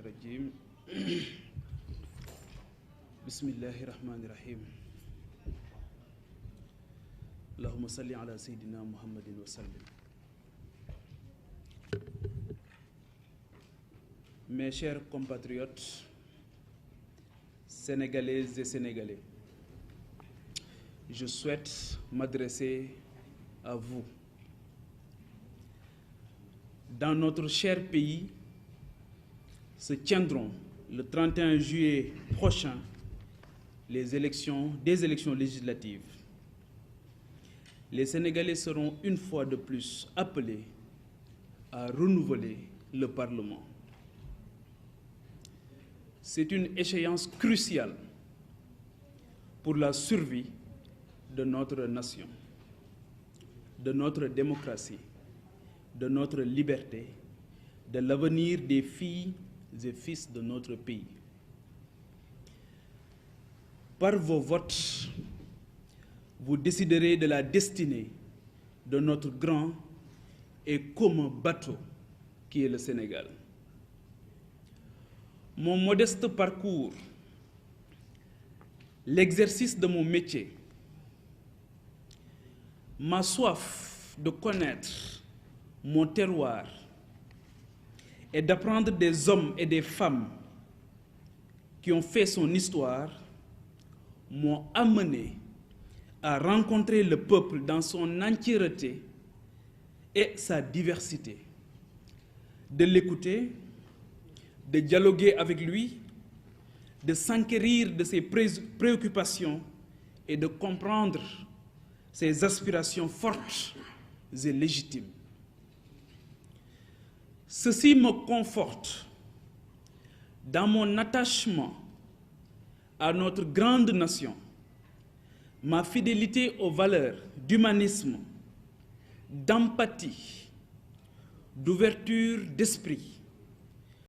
rajim bismillahi rahmani rahim allahumma salli ala sayyidina muhammadin wa sallim. Mes chers compatriotes sénégalaises et sénégalais, je souhaite m'adresser à vous. Dans notre cher pays se tiendront le 31 juillet prochain des élections législatives. Les Sénégalais seront une fois de plus appelés à renouveler le Parlement. C'est une échéance cruciale pour la survie de notre nation, de notre démocratie, de notre liberté, de l'avenir des filles et fils de notre pays. Par vos votes, vous déciderez de la destinée de notre grand et commun bateau qui est le Sénégal. Mon modeste parcours, l'exercice de mon métier, ma soif de connaître mon terroir et d'apprendre des hommes et des femmes qui ont fait son histoire m'ont amené à rencontrer le peuple dans son entièreté et sa diversité, de l'écouter, de dialoguer avec lui, de s'enquérir de ses préoccupations et de comprendre ses aspirations fortes et légitimes. Ceci me conforte dans mon attachement à notre grande nation, ma fidélité aux valeurs d'humanisme, d'empathie, d'ouverture d'esprit